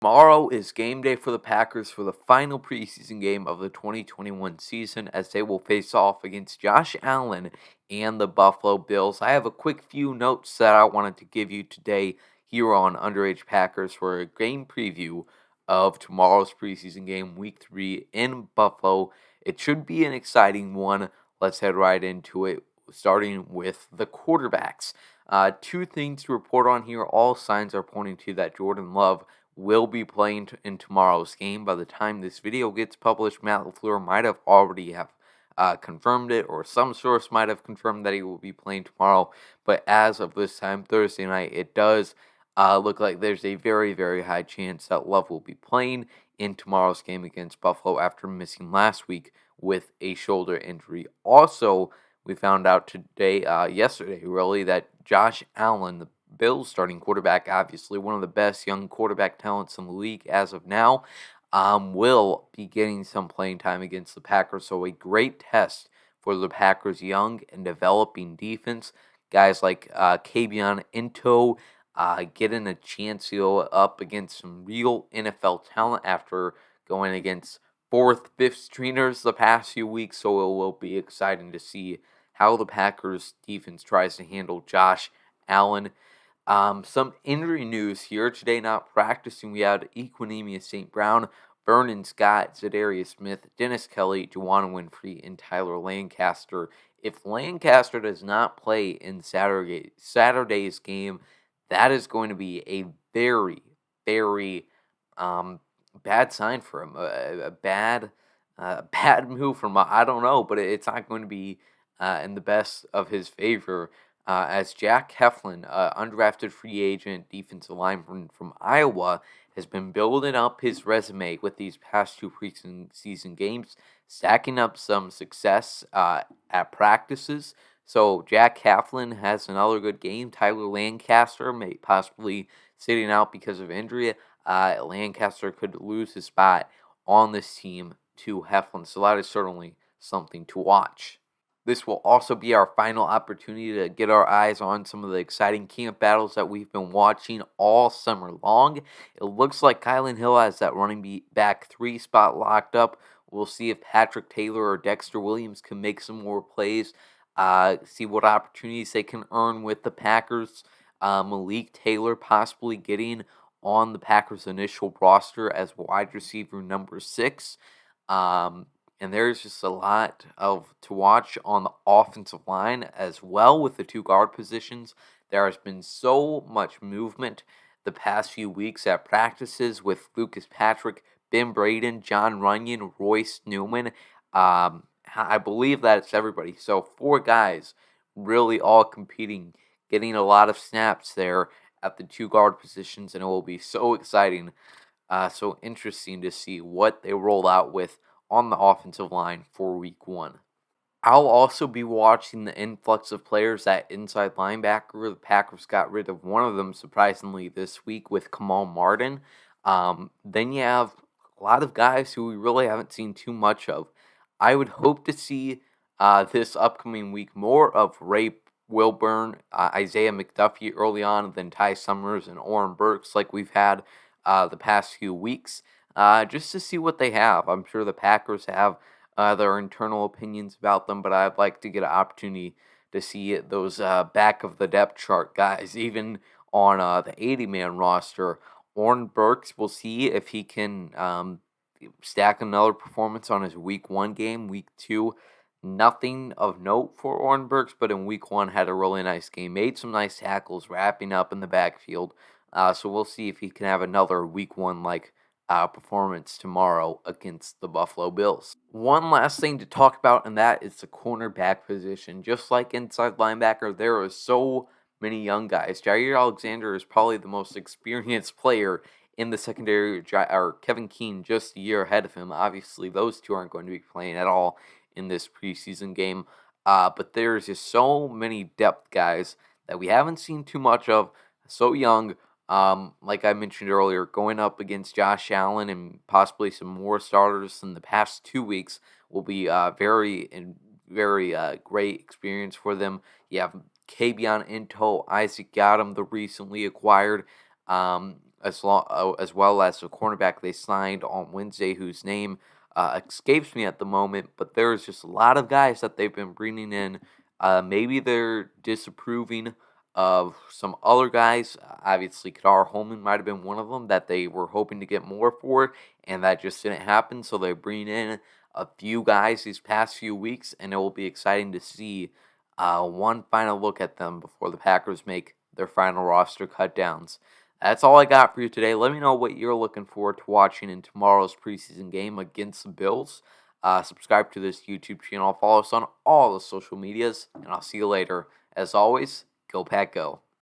Tomorrow is game day for the Packers for the final preseason game of the 2021 season as they will face off against Josh Allen and the Buffalo Bills. I have a quick few notes that I wanted to give you today here on Underage Packers for a game preview of tomorrow's preseason game, week 3 in Buffalo. It should be an exciting one. Let's head right into it, starting with the quarterbacks. Two things to report on here. All signs are pointing to that Jordan Love will be playing in tomorrow's game. By the time this video gets published, Matt LaFleur might have already have confirmed it, or some source might have confirmed that he will be playing tomorrow. But as of this time, Thursday night, it does look like there's a very, very high chance that Love will be playing in tomorrow's game against Buffalo after missing last week with a shoulder injury. Also, we found out yesterday really, that Josh Allen, the Bills starting quarterback, obviously one of the best young quarterback talents in the league as of now, will be getting some playing time against the Packers. So a great test for the Packers' young and developing defense. Guys like Kabion Into getting a chance to go up against some real NFL talent after going against fourth, fifth stringers the past few weeks. So it will be exciting to see how the Packers defense tries to handle Josh Allen. Some injury news here today. Not practicing, we had Equinemius St. Brown, Vernon Scott, Zadarius Smith, Dennis Kelly, Juwan Winfrey, and Tyler Lancaster. If Lancaster does not play in Saturday's game, that is going to be a very, very bad sign for him. A bad move from I don't know, but it's not going to be in the best of his favor. As Jack Heflin, undrafted free agent defensive lineman from Iowa, has been building up his resume with these past two preseason games, stacking up some success at practices. So Jack Heflin has another good game. Tyler Lancaster may possibly sitting out because of injury. Lancaster could lose his spot on this team to Heflin, so that is certainly something to watch. This will also be our final opportunity to get our eyes on some of the exciting camp battles that we've been watching all summer long. It looks like Kylan Hill has that running back 3 spot locked up. We'll see if Patrick Taylor or Dexter Williams can make some more plays, see what opportunities they can earn with the Packers. Malik Taylor possibly getting on the Packers' initial roster as wide receiver number 6. And there's just a lot to watch on the offensive line as well with the 2 guard positions. There has been so much movement the past few weeks at practices with Lucas Patrick, Ben Braden, John Runyon, Royce Newman. I believe that it's everybody. So 4 guys really all competing, getting a lot of snaps there at the 2 guard positions, and it will be so exciting, so interesting to see what they roll out with on the offensive line for week 1. I'll also be watching the influx of players at inside linebacker. The Packers got rid of one of them, surprisingly, this week with Kamal Martin. Then you have a lot of guys who we really haven't seen too much of. I would hope to see this upcoming week more of Ray Wilburn, Isaiah McDuffie early on, and then Ty Summers and Oren Burks like we've had the past few weeks. Just to see what they have. I'm sure the Packers have their internal opinions about them, but I'd like to get an opportunity to see those back of the depth chart guys, even on the 80-man roster. Oren Burks, we'll see if he can stack another performance on his week 1 game. Week 2, nothing of note for Oren Burks, but in week 1 had a really nice game. Made some nice tackles, wrapping up in the backfield. So we'll see if he can have another week 1 performance tomorrow against the Buffalo Bills. One last thing to talk about, and that is the cornerback position. Just like inside linebacker, there are so many young guys. Jair Alexander is probably the most experienced player in the secondary, or Kevin Keene just a year ahead of him. Obviously, those two aren't going to be playing at all in this preseason game. But there's just so many depth guys that we haven't seen too much of, so young. Like I mentioned earlier, going up against Josh Allen and possibly some more starters in the past 2 weeks will be very great experience for them. You have Kabion Into, Isaac Yadam, the recently acquired as well as the cornerback they signed on Wednesday, whose name escapes me at the moment. But there's just a lot of guys that they've been bringing in. Maybe they're disapproving of some other guys. Obviously, Kadar Holman might have been one of them that they were hoping to get more for, and that just didn't happen. So they're bringing in a few guys these past few weeks, and it will be exciting to see one final look at them before the Packers make their final roster cut downs. That's all I got for you today. Let me know what you're looking forward to watching in tomorrow's preseason game against the Bills. Subscribe to this YouTube channel. Follow us on all the social medias, and I'll see you later. As always, go Pack Go.